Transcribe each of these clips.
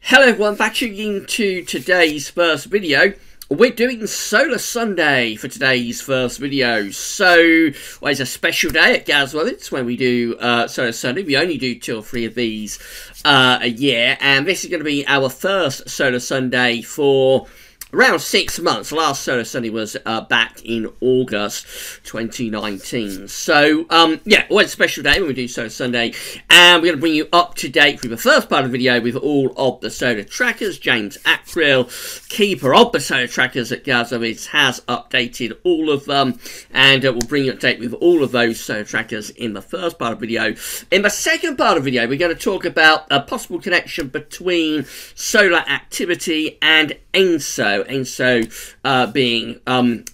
Hello everyone, back into today's first video. We're doing Solar Sunday for today's first video. So, well, it's a special day at Gazwell. When we do Solar Sunday. We only do 2 or 3 of these a year. And this is going to be our first Solar Sunday for around 6 months. The last Solar Sunday was back in August 2019. So, yeah, always a special day when we do Solar Sunday. And we're going to bring you up to date with the first part of the video with all of the solar trackers. James Ackrill, keeper of the solar trackers at Gazwell, has updated all of them. And we'll bring you up to date with all of those solar trackers in the first part of the video. In the second part of the video, we're going to talk about a possible connection between solar activity and ENSO. ENSO being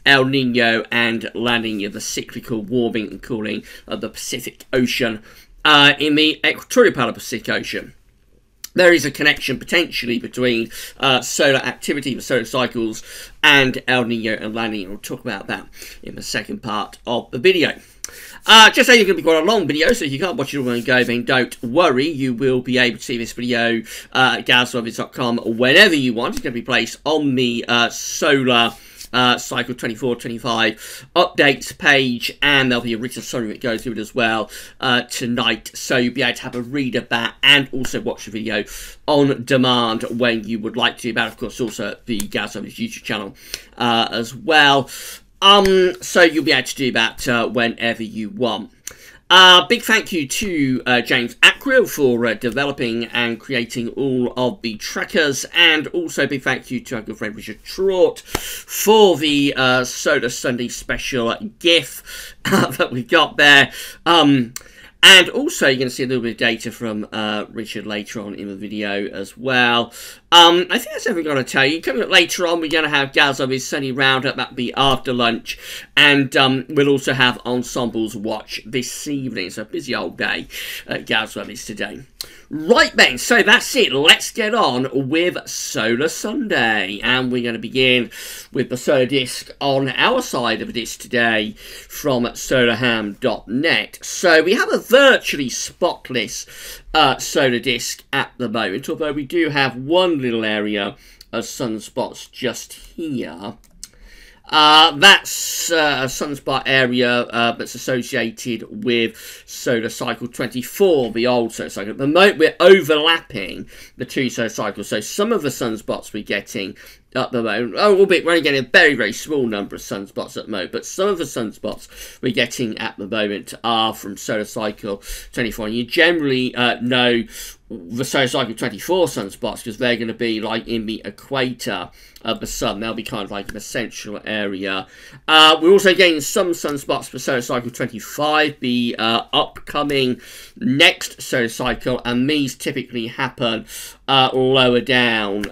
El Nino and La Nina, the cyclical warming and cooling of the Pacific Ocean in the equatorial part of the Pacific Ocean. There is a connection potentially between solar activity, the solar cycles, and El Nino and La Nina. We'll talk about that in the second part of the video. Just saying, it's going to be quite a long video, so if you can't watch it all in one go, then don't worry. You will be able to see this video at gazwell.com whenever you want. It's going to be placed on the solar cycle 24-25 updates page, and there'll be a written summary that goes through it as well tonight, so you'll be able to have a read of that and also watch the video on demand when you would like to. But of course also the Gazwell YouTube channel as well. So you'll be able to do that whenever you want. Big thank you to James Ackrill for developing and creating all of the trackers, and also big thank you to our good friend Richard Trott for the Solar Sunday special GIF that we've got there. And also, you're going to see a little bit of data from Richard later on in the video as well. I think that's everything I'm going to tell you. Coming up later on, we're going to have Gazwell's Sunny Roundup. That'll be after lunch. And we'll also have Ensembles Watch this evening. So a busy old day at Gazwell's today. Right then, so that's it. Let's get on with Solar Sunday. And we're going to begin with the solar disk on our side of the disk today from solarham.net. So we have a virtually spotless solar disk at the moment, although we do have one little area of sunspots just here. That's a sunspot area that's associated with solar cycle 24, the old solar cycle. At the moment, we're overlapping the 2 solar cycles, so some of the sunspots we're getting at the moment, we're only getting a very, very small number of sunspots at the moment, but some of the sunspots we're getting at the moment are from solar cycle 24. And you generally know the solar cycle 24 sunspots because they're going to be like in the equator of the sun. They'll be kind of like in the central area. We're also getting some sunspots for solar cycle 25, the upcoming next solar cycle, and these typically happen lower down.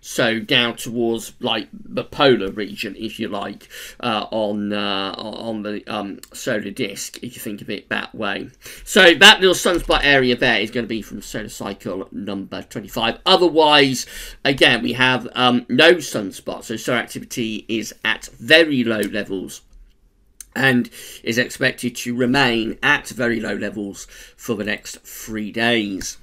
So down towards like the polar region, if you like, on the solar disk, if you think of it that way. So that little sunspot area there is going to be from solar cycle number 25. Otherwise, again, we have no sunspots, so solar activity is at very low levels and is expected to remain at very low levels for the next 3 days.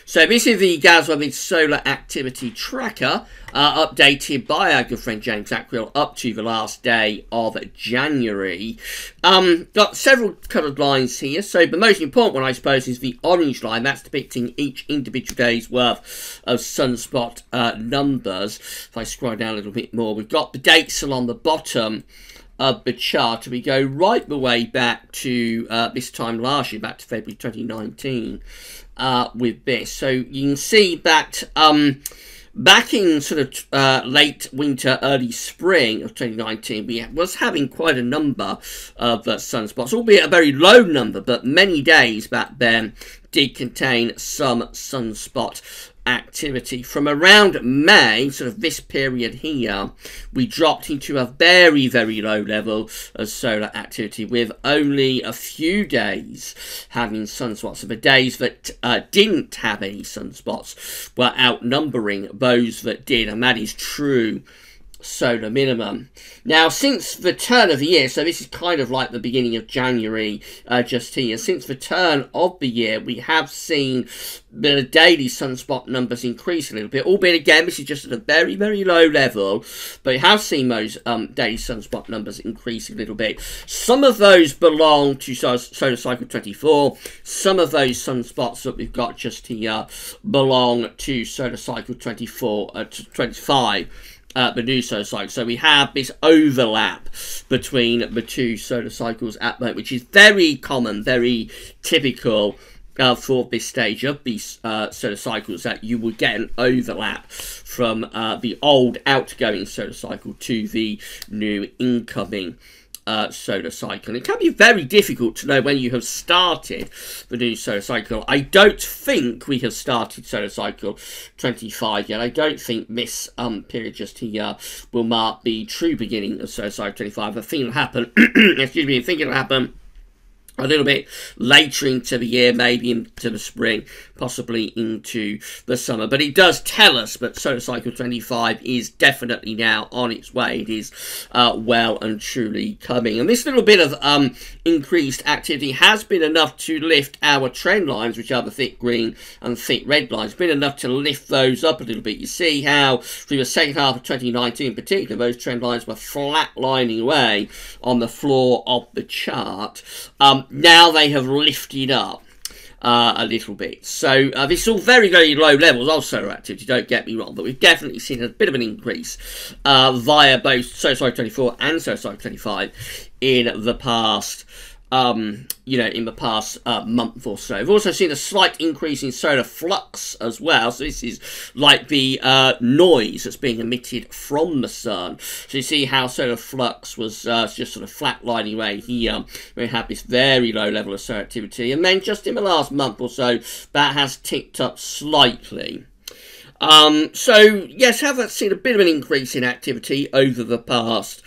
So this is the Gazwell Solar Activity Tracker, updated by our good friend James Ackrill up to the last day of January. Got several coloured lines here, so the most important one, I suppose, is the orange line. That's depicting each individual day's worth of sunspot numbers. If I scroll down a little bit more, we've got the dates along the bottom of the chart. We go right the way back to this time last year, back to February 2019. With this, so you can see that back in sort of late winter, early spring of 2019, we was having quite a number of sunspots, albeit a very low number, but many days back then did contain some sunspot activity. From around May, sort of this period here, we dropped into a very, very low level of solar activity with only a few days having sunspots. So the days that didn't have any sunspots were outnumbering those that did, and that is true solar minimum. Now, since the turn of the year, so this is kind of like the beginning of January, just here, since the turn of the year, we have seen the daily sunspot numbers increase a little bit, albeit again, this is just at a very, very low level, but we have seen those daily sunspot numbers increase a little bit. Some of those belong to solar cycle 24, some of those sunspots that we've got just here belong to solar cycle 24 to 25. The new solar cycle. So we have this overlap between the two solar cycles at the moment, which is very common, very typical for this stage of these solar cycles, that you would get an overlap from the old outgoing solar cycle to the new incoming solar cycle. It can be very difficult to know when you have started the new solar cycle. I don't think we have started solar cycle 25 yet. I don't think this period just here will mark the true beginning of solar cycle 25. I think it'll happen, excuse me, I think it'll happen a little bit later into the year, maybe into the spring, possibly into the summer. But it does tell us that solar cycle 25 is definitely now on its way. It is well and truly coming. And this little bit of increased activity has been enough to lift our trend lines, which are the thick green and thick red lines. Been enough to lift those up a little bit. You see how through the second half of 2019 in particular, those trend lines were flatlining away on the floor of the chart. Now they have lifted up a little bit. So this is all very, very low levels of solar activity, don't get me wrong, but we've definitely seen a bit of an increase via both solar cycle 24 and solar cycle 25 in the past in the past month or so. We've also seen a slight increase in solar flux as well. So this is like the noise that's being emitted from the sun. So you see how solar flux was just sort of flatlining away here. We have this very low level of solar activity. And then just in the last month or so, that has ticked up slightly. So yes, have seen a bit of an increase in activity over the past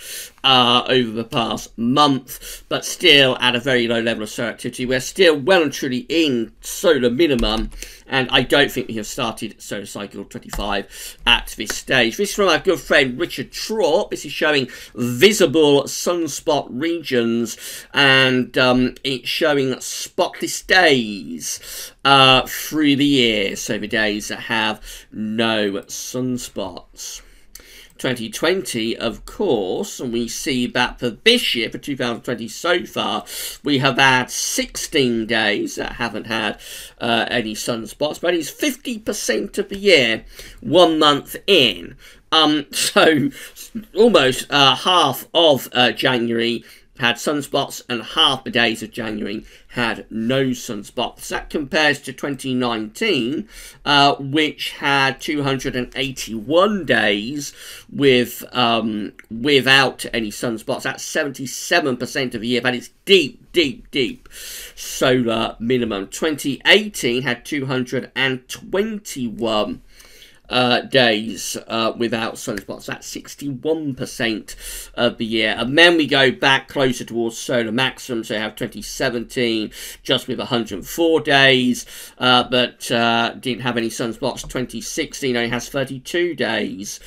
month, but still at a very low level of solar activity. We're still well and truly in solar minimum, and I don't think we have started solar cycle 25 at this stage. This is from our good friend Richard Trott. This is showing visible sunspot regions, and it's showing spotless days through the year, so the days that have no sunspots. 2020, of course, and we see that for this year, for 2020 so far, we have had 16 days that haven't had any sunspots, but it's 50% of the year, 1 month in. So almost half of January had sunspots, and half the days of January had no sunspots. That compares to 2019, which had 281 days with without any sunspots. That's 77% of the year. That is deep, deep, deep solar minimum. 2018 had 221 days without sunspots. That's 61% of the year. And then we go back closer towards solar maximum, so you have 2017 just with 104 days, but didn't have any sunspots. 2016 only has 32 days,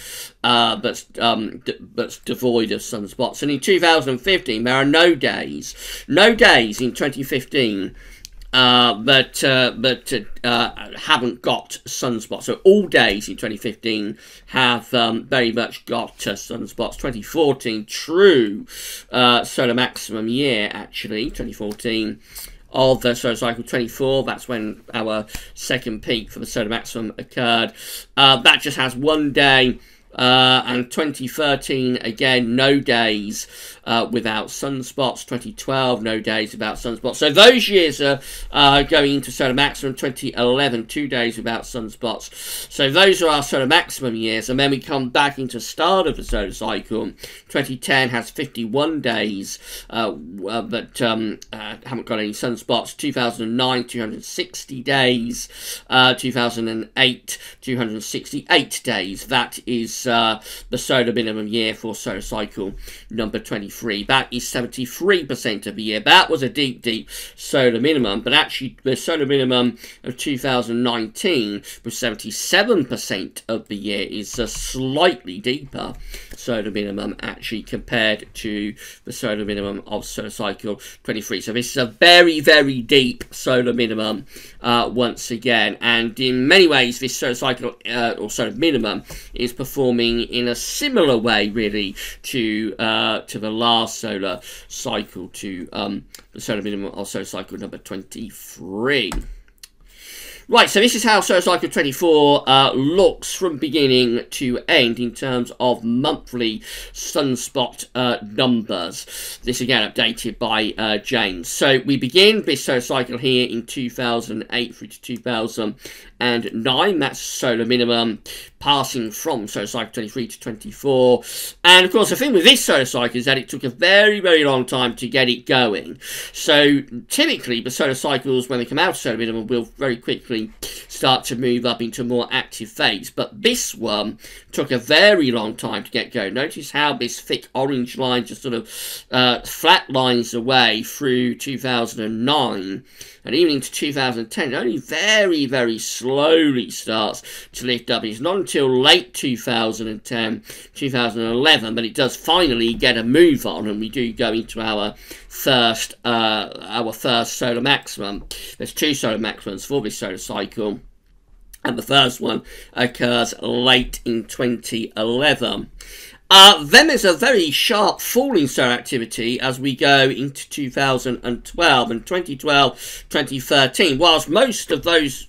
but devoid of sunspots. And in 2015 there are no days in 2015 but haven't got sunspots. So all days in 2015 have very much got sunspots. 2014, true solar maximum year, actually. 2014 of the solar cycle 24, that's when our second peak for the solar maximum occurred. That just has 1 day. And 2013, again, no days without sunspots. 2012, no days without sunspots. So those years are going into solar maximum. 2011, 2 days without sunspots. So those are our solar maximum years. And then we come back into the start of the solar cycle. 2010 has 51 days, but haven't got any sunspots. 2009, 260 days. 2008, 268 days. That is the solar minimum year for solar cycle number 25. 23. That is 73% of the year. That was a deep, deep solar minimum, but actually the solar minimum of 2019 was 77% of the year. Is a slightly deeper solar minimum actually compared to the solar minimum of solar cycle 23. So this is a very, very deep solar minimum once again, and in many ways this solar cycle or solar minimum is performing in a similar way really to the last solar cycle, to the solar minimum of solar cycle number 23. Right, so this is how solar cycle 24 looks from beginning to end in terms of monthly sunspot numbers. This again updated by James. So we begin this solar cycle here in 2008 through to 2009. That's solar minimum, passing from solar cycle 23 to 24. And of course the thing with this solar cycle is that it took a very, very long time to get it going. So typically the solar cycles, when they come out of solar minimum, will very quickly start to move up into a more active phase, but this one took a very long time to get going. Notice how this thick orange line just sort of flat lines away through 2009 and even into 2010. It only very, very slowly starts to lift up. It's not until late 2010, 2011 that it does finally get a move on, and we do go into our first solar maximum. There's two solar maximums for this solar cycle, and the first one occurs late in 2011. Then there's a very sharp fall in solar activity as we go into 2012 and 2012, 2013. Whilst most of those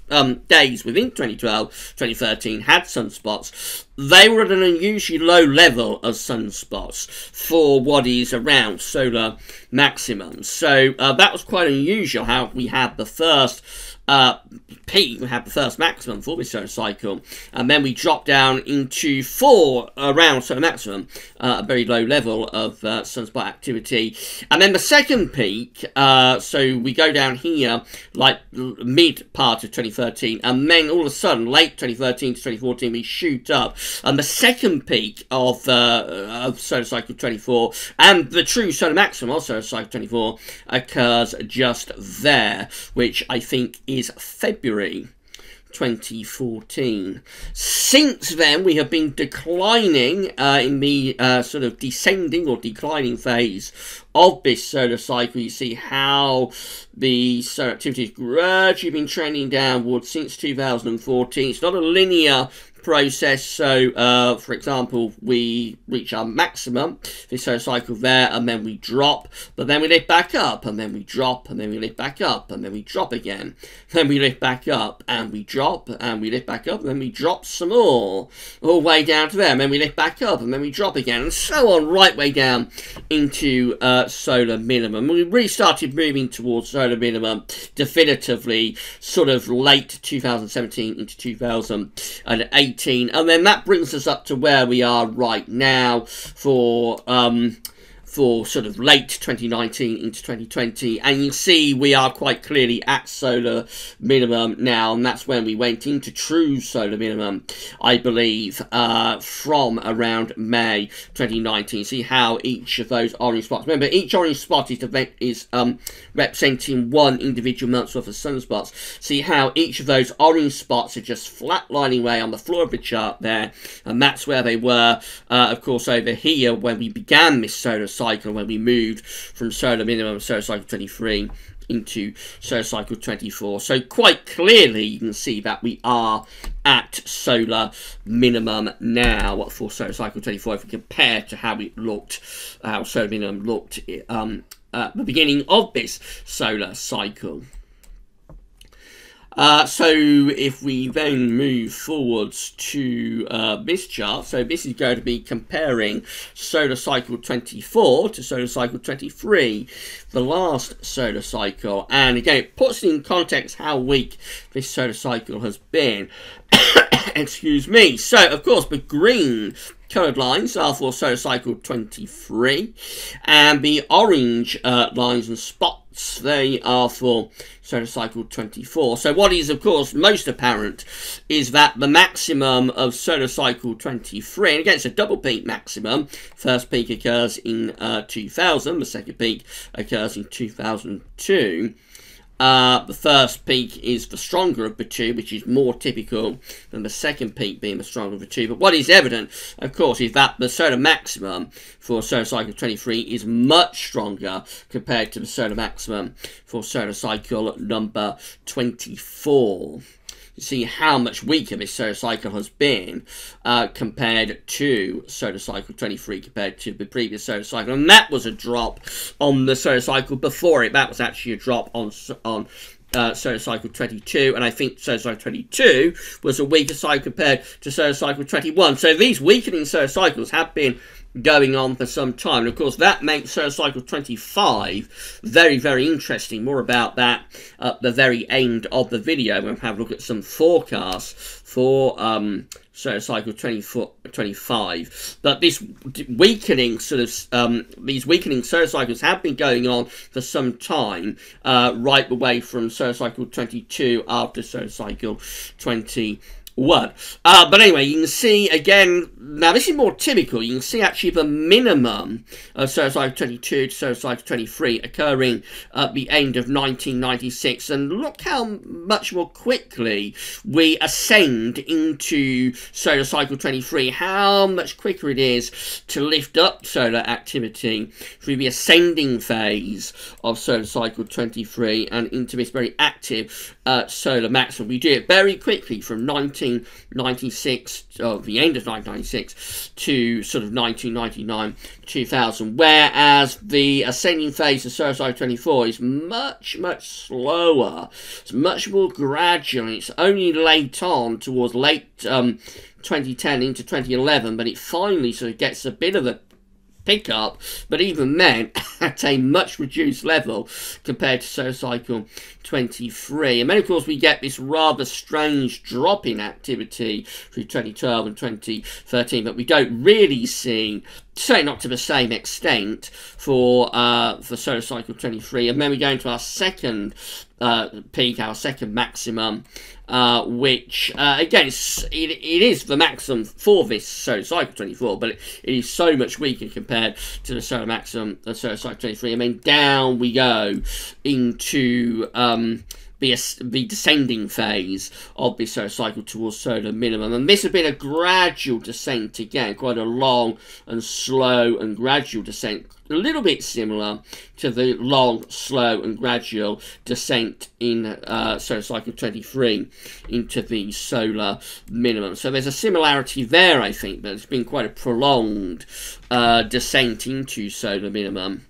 days within 2012, 2013 had sunspots, they were at an unusually low level of sunspots for what is around solar maximums. So that was quite unusual how we had the first peak, we had the first maximum for this solar cycle, and then we dropped down into 4 around solar maximum, a very low level of sunspot activity, and then the second peak, so we go down here like mid part of 2013, and then all of a sudden late 2013 to 2014 we shoot up, and the second peak of solar cycle 24 and the true solar maximum of solar cycle 24 occurs just there, which I think is February 2014. Since then, we have been declining in the sort of descending or declining phase of this solar cycle. You see how the solar activity has gradually been trending downwards since 2014. It's not a linear process. So for example, we reach our maximum this solar cycle there, and then we drop, but then we lift back up, and then we drop, and then we lift back up, and then we drop again, then we lift back up, and we drop, and we lift back up, and then we drop some more, all the way down to there, and then we lift back up, and then we drop again, and so on, right way down into solar minimum. We really started moving towards solar minimum definitively sort of late 2017 into 2018. And then that brings us up to where we are right now for sort of late 2019 into 2020, and you see we are quite clearly at solar minimum now, and that's when we went into true solar minimum, I believe, from around May 2019. See how each of those orange spots, remember each orange spot is representing one individual month's worth of sunspots. See how each of those orange spots are just flatlining away on the floor of the chart there, and that's where they were, of course, over here when we began this solar cycle, when we moved from solar minimum, solar cycle 23 into solar cycle 24. So quite clearly you can see that we are at solar minimum now for solar cycle 24 if we compare to how it looked, how solar minimum looked at the beginning of this solar cycle. So if we then move forwards to this chart, so this is going to be comparing solar cycle 24 to solar cycle 23, the last solar cycle, and again it puts in context how weak this solar cycle has been. Excuse me. So of course the green coloured lines are for solar cycle 23, and the orange lines and spot results. They are for solar cycle 24. So what is, of course, most apparent is that the maximum of solar cycle 23, and again, it's a double peak maximum. First peak occurs in 2000, the second peak occurs in 2002. The first peak is the stronger of the two, which is more typical than the second peak being the stronger of the two. But what is evident, of course, is that the solar maximum for solar cycle 23 is much stronger compared to the solar maximum for solar cycle number 24. You see how much weaker this solar cycle has been compared to solar cycle 23 compared to the previous solar cycle, and that was a drop on the solar cycle before it. That was actually a drop on solar cycle 22, and I think solar cycle 22 was a weaker cycle compared to solar cycle 21. So these weakening solar cycles have been going on for some time, and of course that makes solar cycle 25 very, very interesting. More about that at the very end of the video. We'll have a look at some forecasts for solar cycle 25. But this weakening these weakening solar cycles have been going on for some time, right away from solar cycle 22 after solar cycle 21. But anyway, you can see again, now this is more typical. You can see actually the minimum of solar cycle 22 to solar cycle 23 occurring at the end of 1996, and look how much more quickly we ascend into solar cycle 23, how much quicker it is to lift up solar activity through the ascending phase of solar cycle 23 and into this very active solar maximum. We do it very quickly from 1996, the end of 1996 to sort of 1999, 2000, whereas the ascending phase of solar cycle 24 is much, much slower. It's much more gradual, and it's only late on towards late 2010 into 2011, but it finally sort of gets a bit of a pick up, but even then at a much reduced level compared to solar cycle 23. And then of course we get this rather strange drop in activity through 2012 and 2013, but we don't really see, certainly not to the same extent, for solar cycle 23. And then we go into our second peak, our second maximum, which again it is the maximum for this solar cycle 24, but it is so much weaker compared to the solar maximum of solar cycle 23. And then down we go into the descending phase of the solar cycle towards solar minimum, and this has been a gradual descent again, quite a long and slow and gradual descent, a little bit similar to the long, slow and gradual descent in solar cycle 23 into the solar minimum. So there's a similarity there, I think, but it's been quite a prolonged descent into solar minimum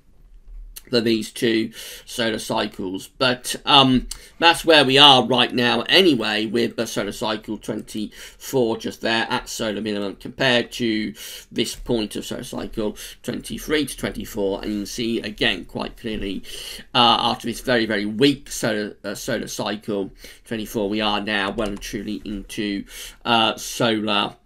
for these two solar cycles. But that's where we are right now anyway, with the solar cycle 24 just there at solar minimum compared to this point of solar cycle 23 to 24. And you can see again quite clearly after this very, very weak solar cycle 24, we are now well and truly into solar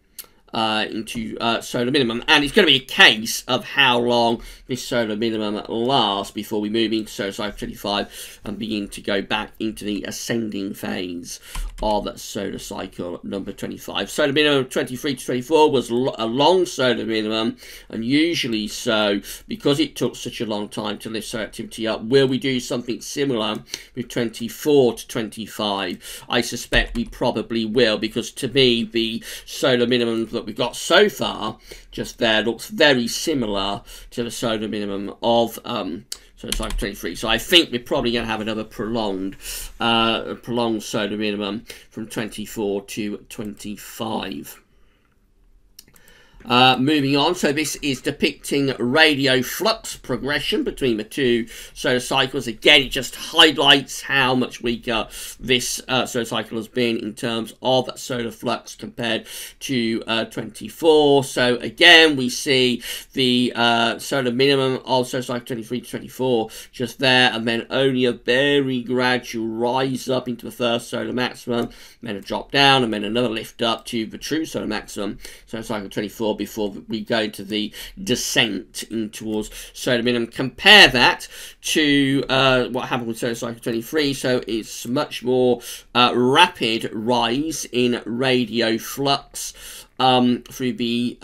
minimum, and it's going to be a case of how long this solar minimum lasts before we move into solar cycle 25 and begin to go back into the ascending phase of solar cycle number 25. Solar minimum 23 to 24 was a long solar minimum, and usually so because it took such a long time to lift solar activity up. Will we do something similar with 24 to 25? I suspect we probably will, because to me the solar minimum that we've got so far just there looks very similar to the solar minimum of solar cycle 23. So I think we're probably going to have another prolonged solar minimum from 24 to 25. Moving on, so this is depicting radio flux progression between the two solar cycles. Again, it just highlights how much weaker this solar cycle has been in terms of solar flux compared to 24. So again, we see the solar minimum of solar cycle 23 to 24 just there, and then only a very gradual rise up into the first solar maximum, then a drop down, and then another lift up to the true solar maximum, solar cycle 24. 24 before we go to the descent in towards solar minimum. Compare that to what happened with solar cycle 23. So it's much more rapid rise in radio flux through the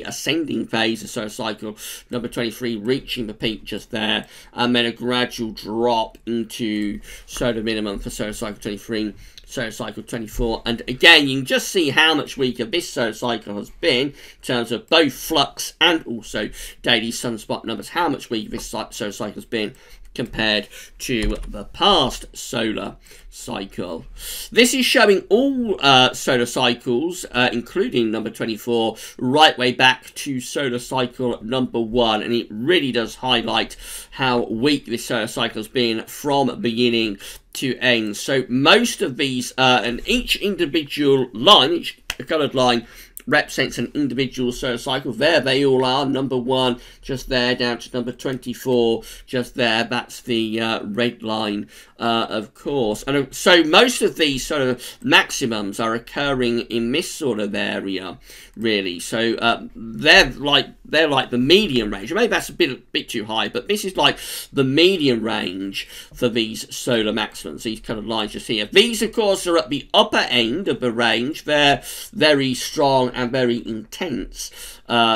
ascending phase of solar cycle number 23, reaching the peak just there, and then a gradual drop into solar minimum for solar cycle 23, solar cycle 24. And again, you can just see how much weaker this solar cycle has been in terms of both flux and also daily sunspot numbers, how much weaker this solar cycle has been compared to the past solar cycle. This is showing all solar cycles, including number 24, right way back to solar cycle number 1, and it really does highlight how weak this solar cycle has been from beginning to end. So most of these, and each individual line, each coloured line, represents an individual solar cycle. There they all are, number 1 just there, down to number 24 just there. That's the red line, of course. And so most of these sort of maximums are occurring in this sort of area, really. So they're like the median range. Maybe that's a bit too high, but this is like the median range for these solar maximums, these kind of lines just here. These, of course, are at the upper end of the range. They're very strong and very intense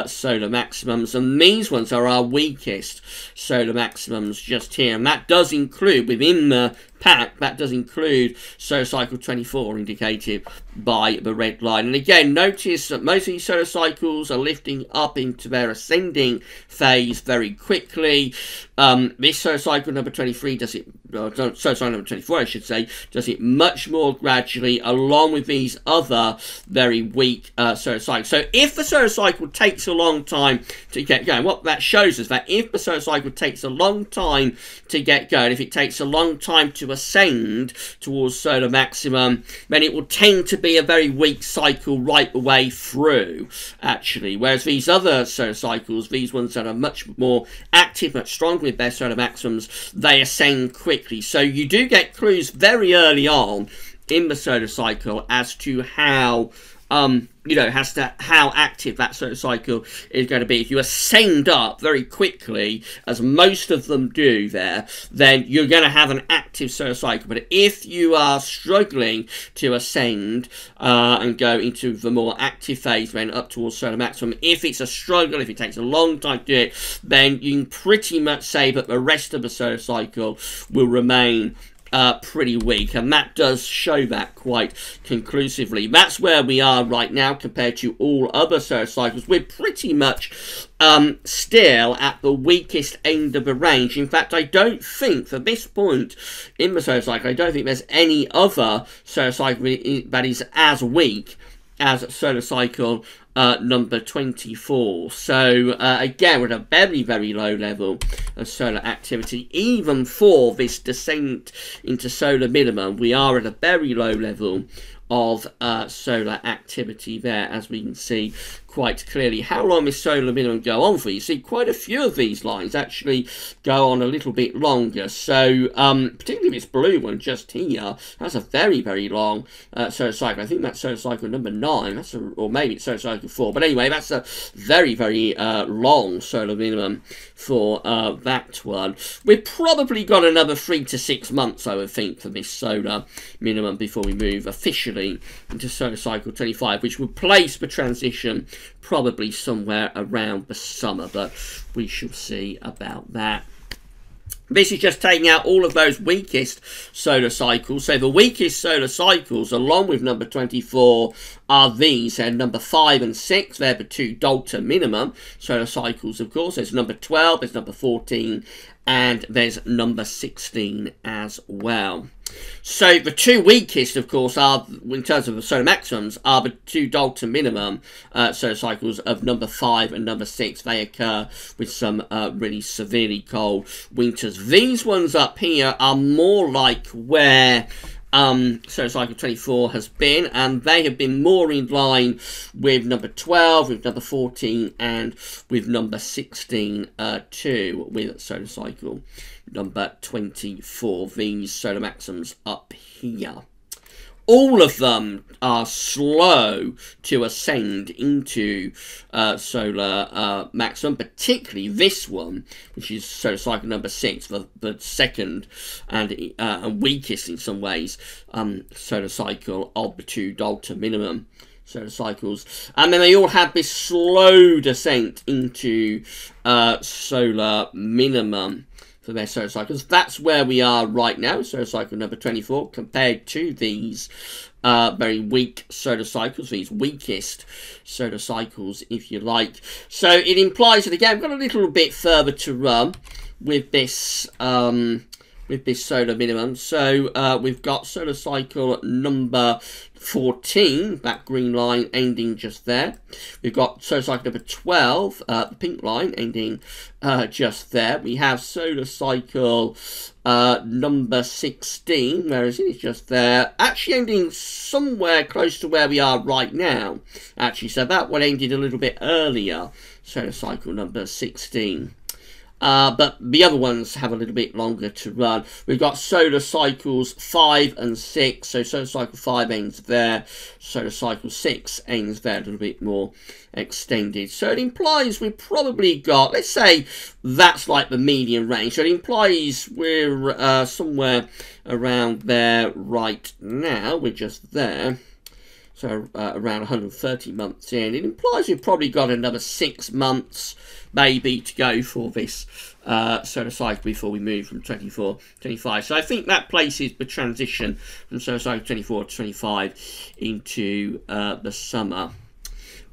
solar maximums, and these ones are our weakest solar maximums just here, and that does include, within the pack, that does include solar cycle 24, indicated by the red line. And again, notice that most of these solar cycles are lifting up into their ascending phase very quickly. This solar cycle number 23 does it, solar cycle number 24 I should say, does it much more gradually, along with these other very weak solar cycles. So if the solar cycle takes a long time to get going, what that shows us that if the solar cycle takes a long time to get going, if it takes a long time to ascend towards solar maximum, then it will tend to be a very weak cycle right the way through, actually. Whereas these other solar cycles, these ones that are much more active, much stronger with their solar maximums, they ascend quickly. So you do get clues very early on in the solar cycle as to how how active that solar cycle is going to be. If you ascend up very quickly, as most of them do there, then you're going to have an active solar cycle. But if you are struggling to ascend and go into the more active phase, then up towards solar maximum, if it's a struggle, if it takes a long time to do it, then you can pretty much say that the rest of the solar cycle will remain pretty weak, and that does show that quite conclusively. That's where we are right now compared to all other solar cycles. We're pretty much still at the weakest end of the range. In fact, I don't think, for this point in the solar cycle, I don't think there's any other solar cycle that is as weak as solar cycle number 24. So again, we're at a very, very low level of solar activity. Even for this descent into solar minimum, we are at a very low level of solar activity there, as we can see quite clearly. How long this solar minimum go on for? You see quite a few of these lines actually go on a little bit longer. So particularly this blue one just here, that's a very, very long solar cycle. I think that's solar cycle number 9, that's or maybe it's solar cycle 4, but anyway, that's a very, very long solar minimum for that one. We've probably got another 3 to 6 months, I would think, for this solar minimum before we move officially into solar cycle 25, which would place the transition probably somewhere around the summer, but we shall see about that. This is just taking out all of those weakest solar cycles. So the weakest solar cycles, along with number 24, are these. And number 5 and 6, they're the 2 Dalton minimum solar cycles, of course. There's number 12, there's number 14, and there's number 16 as well. So the 2 weakest, of course, are, in terms of the solar maximums, are the 2 Dalton minimum solar cycles of number 5 and number 6. They occur with some really severely cold winters. These ones up here are more like where solar cycle 24 has been, and they have been more in line with number 12, with number 14, and with number 16 too, with solar cycle number 24, these solar maximums up here. all of them are slow to ascend into solar maximum, particularly this one, which is solar cycle number 6, the second and weakest in some ways solar cycle of the 2 delta minimum solar cycles. And then they all have this slow descent into solar minimum for their solar cycles. That's where we are right now, solar cycle number 24, compared to these very weak solar cycles, these weakest solar cycles, if you like. So it implies that, again, we've got a little bit further to run with this solar minimum. So we've got solar cycle number 14, that green line ending just there. We've got solar cycle number 12, the pink line ending just there. We have solar cycle number 16, where is it? It's just there, actually ending somewhere close to where we are right now, actually. So that one ended a little bit earlier, solar cycle number 16. But the other ones have a little bit longer to run. We've got solar cycles 5 and 6. So solar cycle 5 ends there. Solar cycle 6 ends there, a little bit more extended. So it implies we've probably got, let's say that's like the median range. So it implies we're somewhere around there right now. We're just there. So around 130 months in. It implies we've probably got another 6 months maybe to go for this solar cycle before we move from 24 to 25. So I think that places the transition from solar cycle 24 to 25 into the summer.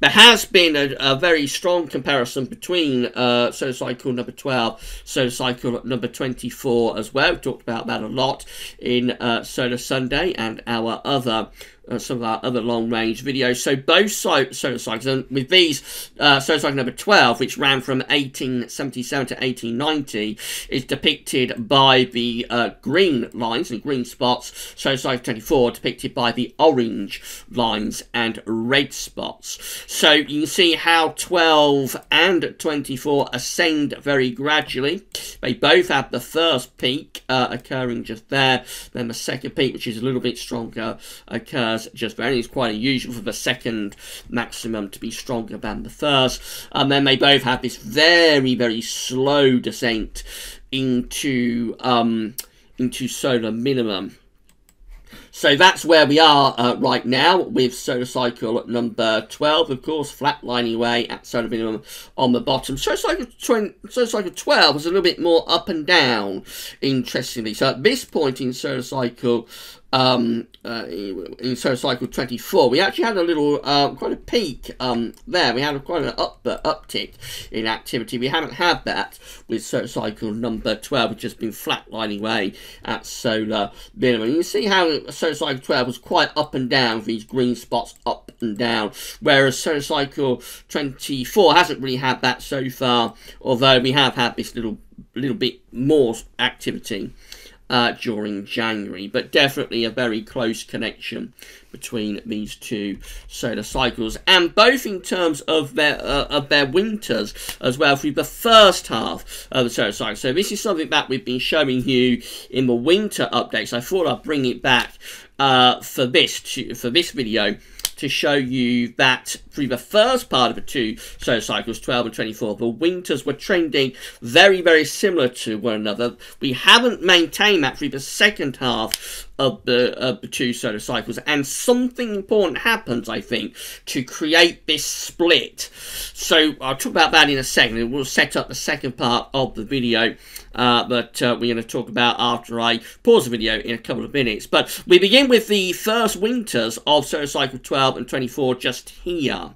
There has been a very strong comparison between solar cycle number 12, solar cycle number 24 as well. We've talked about that a lot in Solar Sunday and our other some of our other long-range videos. So both solar cycles, and with these, solar cycle number 12, which ran from 1877 to 1890, is depicted by the green lines and green spots. Solar cycle 24 depicted by the orange lines and red spots. So you can see how 12 and 24 ascend very gradually. They both have the first peak occurring just there, then the second peak, which is a little bit stronger, occurs just there. It's quite unusual for the second maximum to be stronger than the first. And then they both have this very, very slow descent into solar minimum. So that's where we are right now with solar cycle number 12, of course, flatlining away at solar minimum on the bottom. Solar cycle 12 is a little bit more up and down, interestingly. So at this point in solar cycle in solar cycle 24, we actually had a little quite a peak there. We had quite an uptick in activity. We haven't had that with solar cycle number 12, which has been flatlining away at solar minimum. You can see how solar cycle 12 was quite up and down with these green spots up and down, whereas solar cycle 24 hasn't really had that so far, although we have had this little bit more activity during January, but definitely a very close connection between these two solar cycles, and both in terms of their winters as well through the first half of the solar cycle. So this is something that we've been showing you in the winter updates. I thought I'd bring it back for this video to show you that through the first part of the two solar cycles, 12 and 24, the winters were trending very, very similar to one another. We haven't maintained that through the second half of the two solar cycles, and something important happens, I think, to create this split. So I'll talk about that in a second, and we'll set up the second part of the video that we're going to talk about after I pause the video in a couple of minutes. But we begin with the first winters of solar cycle 12 and 24 just here.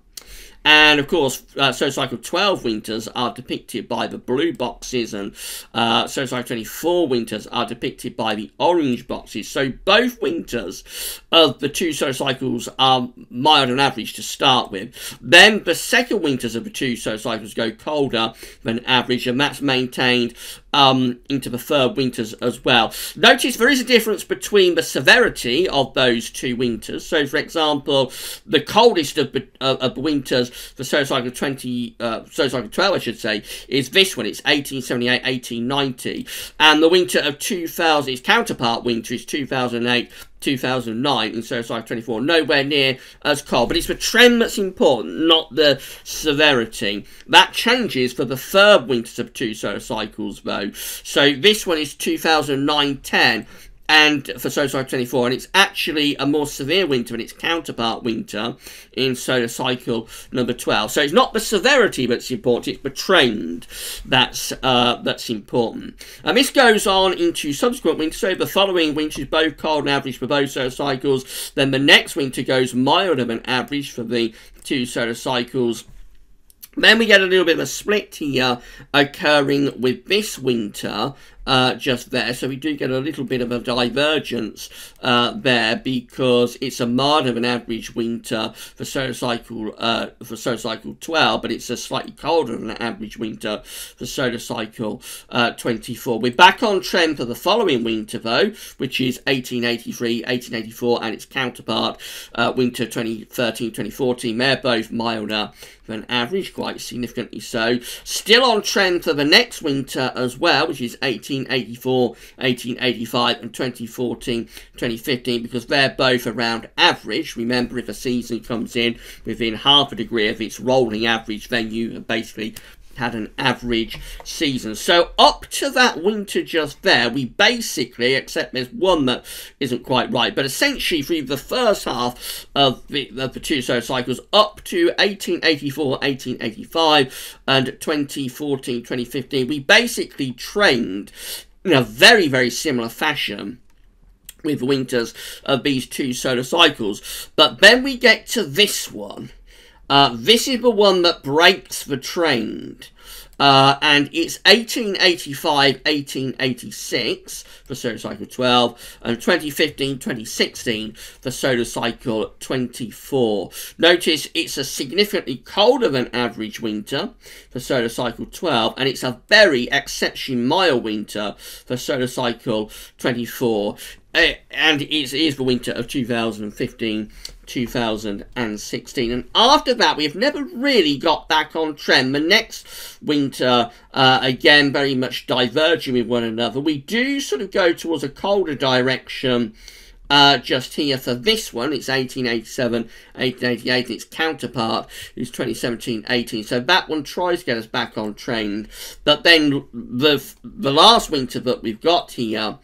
And of course, solar cycle 12 winters are depicted by the blue boxes, and solar cycle 24 winters are depicted by the orange boxes. So both winters of the two solar cycles are mild on average to start with. Then the second winters of the two solar cycles go colder than average, and that's maintained into the third winters as well. Notice there is a difference between the severity of those two winters. So, for example, the coldest of the winters for solar cycle 12, I should say, is this one. It's 1878, 1890, and the winter of 2000, its counterpart winter is 2008, 2009 in solar cycle 24. Nowhere near as cold, but it's the trend that's important, not the severity. That changes for the third winters of 2 solar cycles, though. So this one is 2009-10. And for solar cycle 24, and it's actually a more severe winter than its counterpart winter in solar cycle number 12. So it's not the severity that's important, it's the trend that's important. And this goes on into subsequent winters. So the following winter is both cold and average for both solar cycles. Then the next winter goes milder than average for the 2 solar cycles. Then we get a little bit of a split here occurring with this winter just there. So we do get a little bit of a divergence there, because it's a milder than average winter for solar cycle 12, but it's a slightly colder than average winter for solar cycle 24. We're back on trend for the following winter, though, which is 1883, 1884, and its counterpart winter 2013-2014. They're both milder than average, quite significantly so. Still on trend for the next winter as well, which is 1884, 1885, and 2014-2015, because they're both around average. Remember, if a season comes in within half a degree of its rolling average, then you have basically had an average season. So up to that winter just there, we basically, except there's one that isn't quite right, but essentially through the first half of the 2 solar cycles up to 1884, 1885 and 2014-2015, we basically trained in a very, very similar fashion with the winters of these 2 solar cycles. But then we get to this one. This is the one that breaks the trend. And it's 1885, 1886 for solar cycle 12, and 2015, 2016 for solar cycle 24. Notice it's a significantly colder than average winter for solar cycle 12, and it's a very exceptionally mild winter for solar cycle 24. And it is the winter of 2015, 2016. And after that, we've never really got back on trend. The next winter, again, very much diverging with one another. We do sort of go towards a colder direction just here for this one. It's 1887, 1888. Its counterpart is 2017-18. So that one tries to get us back on trend. But then the last winter that we've got here,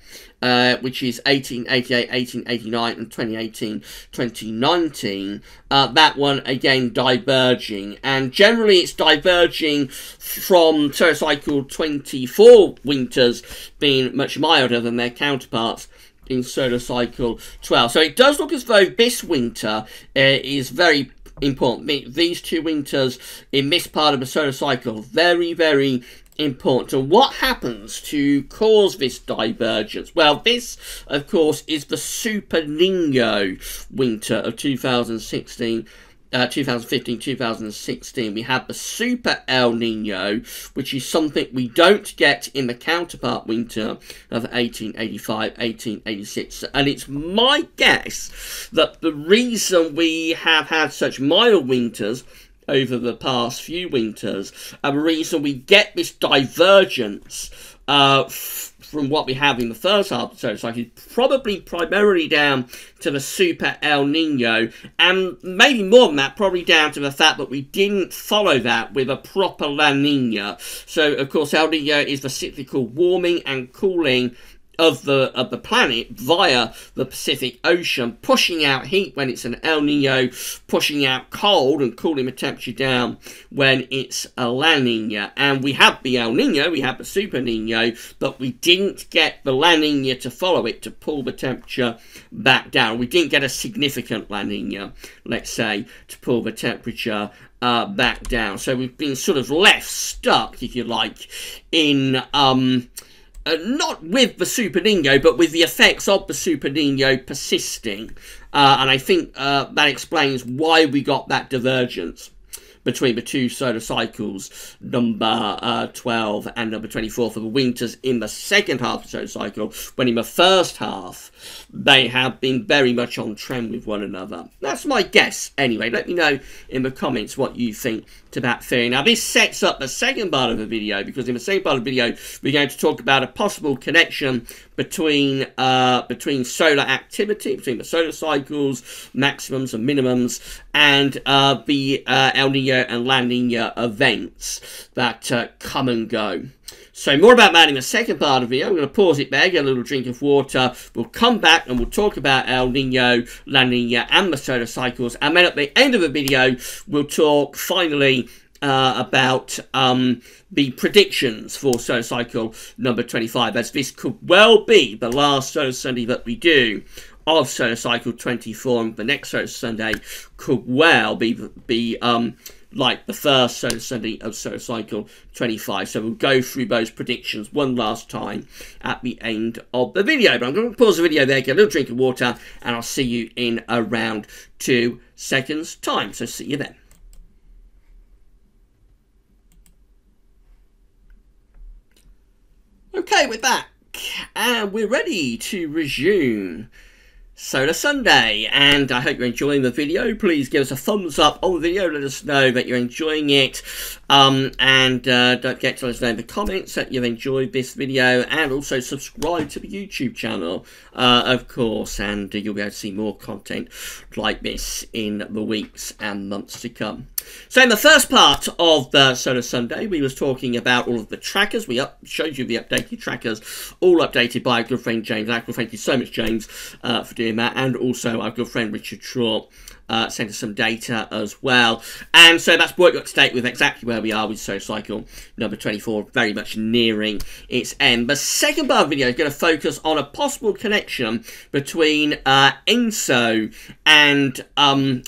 which is 1888, 1889, and 2018-2019. That one, again, diverging. And generally, it's diverging from solar cycle 24 winters being much milder than their counterparts in solar cycle 12. So it does look as though this winter is very important. These 2 winters in this part of the solar cycle, very, very important. So what happens to cause this divergence? Well, this, of course, is the Super Nino winter of 2015-2016. We have the Super El Nino, which is something we don't get in the counterpart winter of 1885-1886. And it's my guess that the reason we have had such mild winters over the past few winters, and the reason we get this divergence from what we have in the first half of the solar cycle is probably primarily down to the Super El Nino, and maybe more than that, probably down to the fact that we didn't follow that with a proper La Nina. So, of course, El Nino is the cyclical warming and cooling of the planet via the Pacific Ocean, pushing out heat when it's an El Nino, pushing out cold and cooling the temperature down when it's a La Nina. And we had the El Nino, we had the Super Nino, but we didn't get the La Nina to follow it to pull the temperature back down. We didn't get a significant La Nina, let's say, to pull the temperature back down. So we've been sort of left stuck, if you like, in not with the Super Nino, but with the effects of the Super Nino persisting. And I think that explains why we got that divergence between the two solar cycles, number 12 and number 24, for the winters in the second half of the solar cycle, when in the first half they have been very much on trend with one another. That's my guess anyway. Let me know in the comments what you think to that theory. Now, this sets up the second part of the video, because in the second part of the video we're going to talk about a possible connection between solar activity, between the solar cycles, maximums and minimums, and the El Nino and La Nina events that come and go. So more about that in the second part of the video. I'm going to pause it there, get a little drink of water. We'll come back and we'll talk about El Nino, La Nina and the solar cycles. And then at the end of the video, we'll talk finally about the predictions for solar cycle number 25, as this could well be the last solar Sunday that we do of solar cycle 24, and the next solar Sunday could well be like the first solar Sunday of solar cycle 25. So we'll go through those predictions one last time at the end of the video. But I'm going to pause the video there, get a little drink of water, and I'll see you in around 2 seconds time. So see you then. Okay, we're back and we're ready to resume Solar Sunday, and I hope you're enjoying the video. Please give us a thumbs up on the video, let us know that you're enjoying it, and don't forget to let us know in the comments that you've enjoyed this video, and also subscribe to the YouTube channel, of course, and you'll be able to see more content like this in the weeks and months to come. So in the first part of the Solar Sunday, we was talking about all of the trackers. We showed you the updated trackers, all updated by our good friend James Ackle. Thank you so much, James, for doing that. And also our good friend Richard Short sent us some data as well. And so that's brought you up to date with exactly where we are with solar cycle number 24, very much nearing its end. The second part of the video is going to focus on a possible connection between ENSO and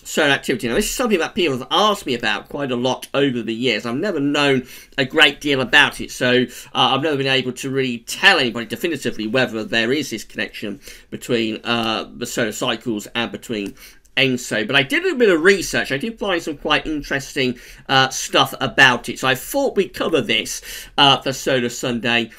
solar activity. Now, this is something that people have asked me about quite a lot over the years. I've never known a great deal about it, so I've never been able to really tell anybody definitively whether there is this connection between the solar cycles and between ENSO. But I did a bit of research. I did find some quite interesting stuff about it. So I thought we'd cover this for Solar Sunday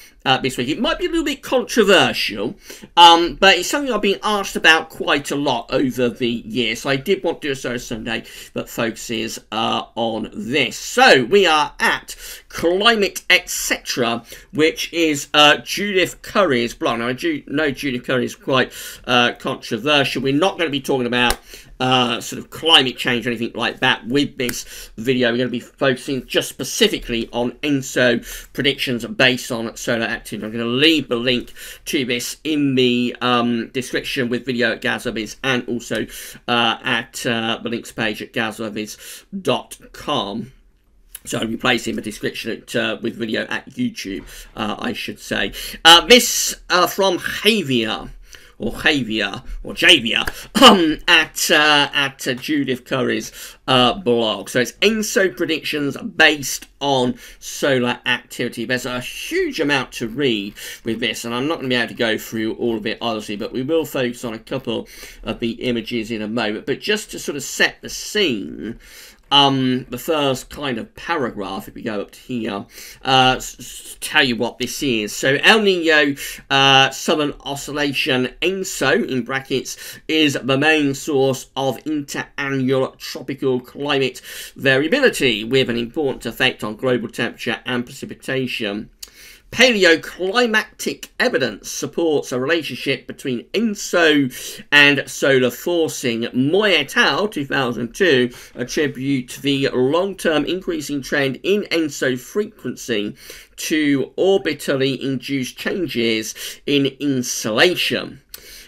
this week. It might be a little bit controversial, but it's something I've been asked about quite a lot over the years. So I did want to do a Solar Sunday that focuses on this. So we are at Climate Etc., which is Judith Curry's blog. Now, I know Judith Curry is quite controversial. We're not going to be talking about sort of climate change or anything like that with this video. We're going to be focusing just specifically on ENSO predictions based on solar activity. I'm going to leave the link to this in the description with video at GazWeatherViz, and also at the links page at GazWeatherViz.com. So I'll be placing the description with video at YouTube, I should say. This from Javier, at Judith Curry's blog. So it's ENSO predictions based on solar activity. There's a huge amount to read with this, and I'm not going to be able to go through all of it, obviously, but we will focus on a couple of the images in a moment. But just to sort of set the scene, the first kind of paragraph, if we go up to here, tell you what this is. So El Nino Southern Oscillation, ENSO, in brackets, is the main source of interannual tropical climate variability, with an important effect on global temperature and precipitation. Paleoclimatic evidence supports a relationship between ENSO and solar forcing. Moy et al. 2002 attribute the long-term increasing trend in ENSO frequency to orbitally induced changes in insolation.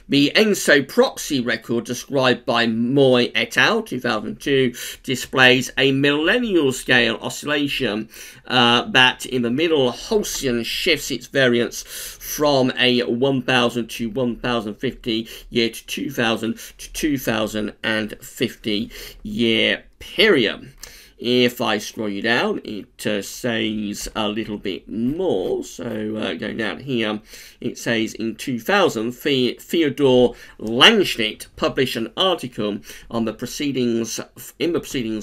The ENSO proxy record described by Moy et al. 2002 displays a millennial scale oscillation that in the middle Holstein shifts its variance from a 1000 to 1050 year to 2000 to 2050 year period. If I scroll you down, it says a little bit more. So going down here, it says in 2000, Theodore Langschnitt published an article on the proceedings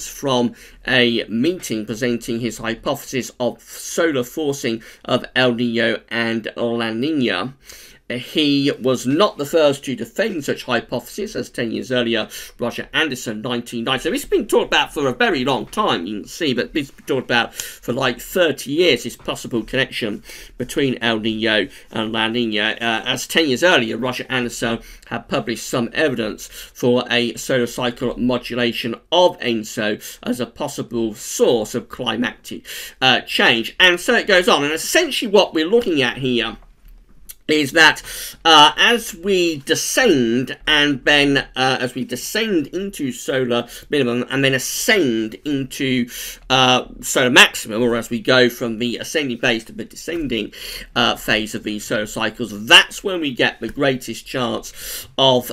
from a meeting presenting his hypothesis of solar forcing of El Nino and La Nina. He was not the first to defend such hypothesis, as 10 years earlier, Roger Anderson, 1990. So it's been talked about for a very long time, you can see, but it's been talked about for like 30 years, this possible connection between El Nino and La Nina. As 10 years earlier, Roger Anderson had published some evidence for a solar cycle modulation of ENSO as a possible source of climatic change. And so it goes on. And essentially what we're looking at here is that as we descend and then as we descend into solar minimum and then ascend into solar maximum, or as we go from the ascending phase to the descending phase of these solar cycles, that's when we get the greatest chance of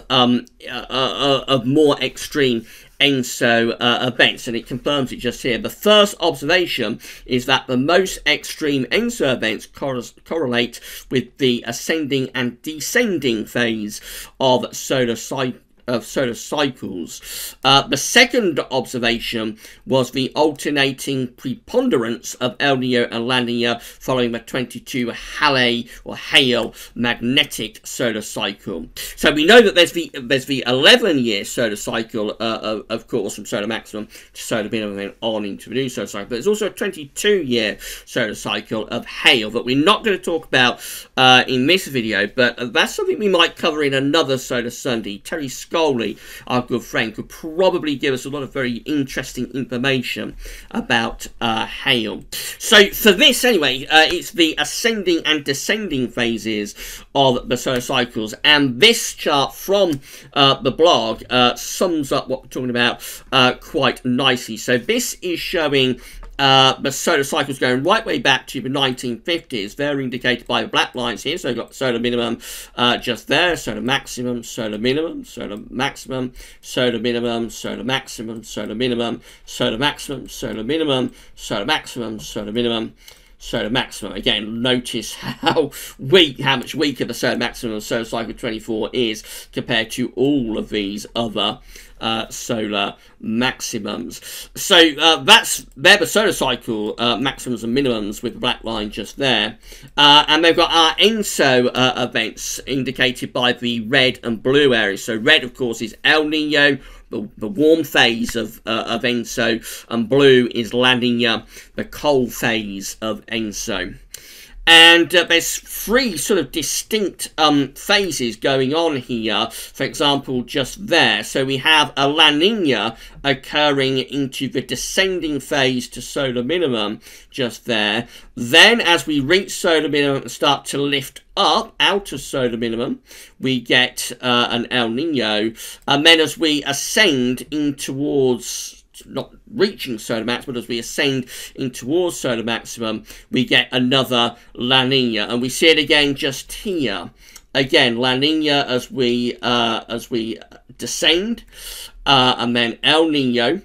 more extreme ENSO events, and it confirms it just here. The first observation is that the most extreme ENSO events correlate with the ascending and descending phase of solar cycles. The second observation was the alternating preponderance of El Nino and La Nina following the 22 Hale magnetic solar cycle. So we know that there's the 11-year solar cycle, of course, from solar maximum to solar minimum and on into the new solar cycle. But there's also a 22-year solar cycle of Hale that we're not going to talk about in this video, but that's something we might cover in another Solar Sunday. Terry Scully, our good friend, could probably give us a lot of very interesting information about Hale. So for this anyway, it's the ascending and descending phases of the solar cycles, and this chart from the blog sums up what we're talking about quite nicely. So this is showing the solar cycles going right way back to the 1950s. They're indicated by the black lines here. So we've got solar minimum just there, solar maximum, solar minimum, solar maximum, solar minimum, solar maximum, solar minimum, solar maximum, solar minimum, solar maximum, solar minimum, solar maximum. Again, notice how much weaker the solar maximum of solar cycle 24 is compared to all of these other solar maximums. So they're the solar cycle maximums and minimums with the black line just there, and they've got our ENSO events indicated by the red and blue areas. So red, of course, is El Nino, the warm phase of ENSO, and blue is La Nina, the cold phase of ENSO. And there's three sort of distinct phases going on here, for example, just there. So we have a La Nina occurring into the descending phase to solar minimum just there. Then as we reach solar minimum and start to lift up out of solar minimum, we get an El Nino. And then as we ascend in towards not reaching solar maximum, but as we ascend in towards solar maximum, we get another La Nina, and we see it again just here. Again, La Nina as we descend, and then El Nino,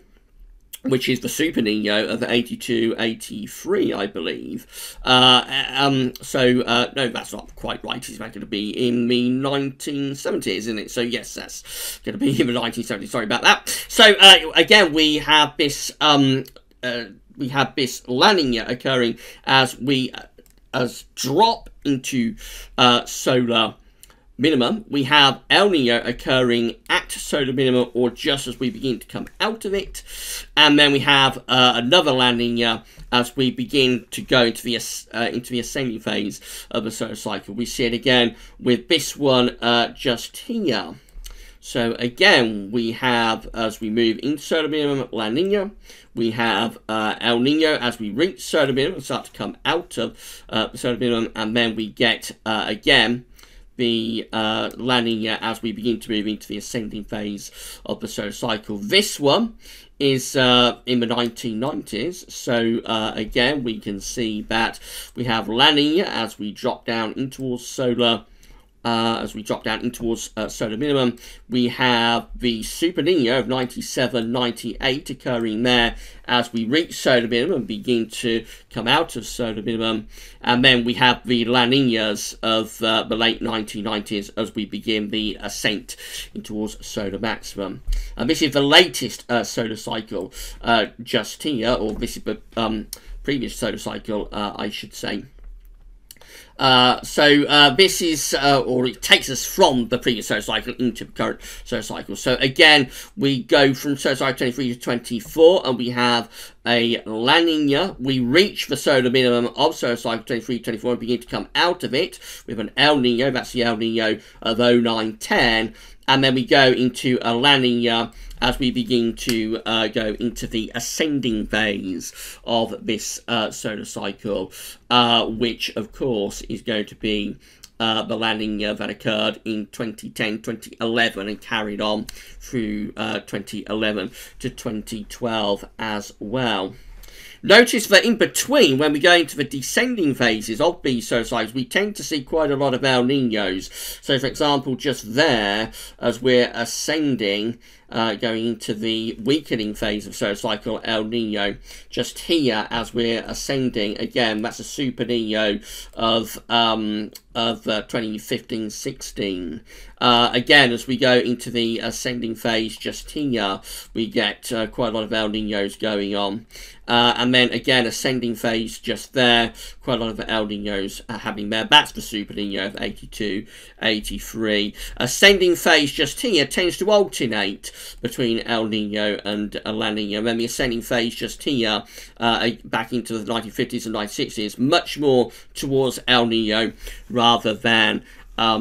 which is the Super Nino of 82-83, I believe. No, that's not quite right. It's going to be in the 1970s, isn't it? So yes, that's going to be in the 1970s. Sorry about that. So again, we have this La Nina occurring as we drop into solar minimum. We have El Nino occurring at solar minimum or just as we begin to come out of it, and then we have another La Nina as we begin to go into the ascending phase of the solar cycle. We see it again with this one just here. So again, we have, as we move into solar minimum, La Nina. We have El Nino as we reach solar minimum and start to come out of solar minimum, and then we get again the La Nina as we begin to move into the ascending phase of the solar cycle. This one is in the 1990s, so again we can see that we have La Nina as we drop down in towards solar as we drop down in towards solar minimum, we have the Super Nino of 97.98 occurring there as we reach solar minimum and begin to come out of solar minimum. And then we have the La Ninas of the late 1990s as we begin the ascent in towards solar maximum. And this is the latest solar cycle just here, or this is the previous solar cycle, I should say. This is, or it takes us from the previous solar cycle into the current solar cycle. So again, we go from solar cycle 23 to 24, and we have a La Nina. We reach the solar minimum of solar cycle 23 to 24 and begin to come out of it with an El Nino. That's the El Nino of 0910. And then we go into a La Nina as we begin to go into the ascending phase of this solar cycle, which of course is going to be the La Nina that occurred in 2010, 2011 and carried on through 2011 to 2012 as well. Notice that in between, when we go into the descending phases of these solar cycles, we tend to see quite a lot of El Ninos. So, for example, just there, as we're ascending, going into the weakening phase of solar cycle El Nino, just here as we're ascending, again, that's a Super Nino of 2015-16. Again, as we go into the ascending phase just here, we get quite a lot of El Ninos going on. And then again, ascending phase just there, quite a lot of El Ninos happening there. That's the Super Nino of 82, 83. Ascending phase just here tends to alternate between El Nino and La Nina. And then the ascending phase just here, back into the 1950s and 1960s, much more towards El Nino rather than La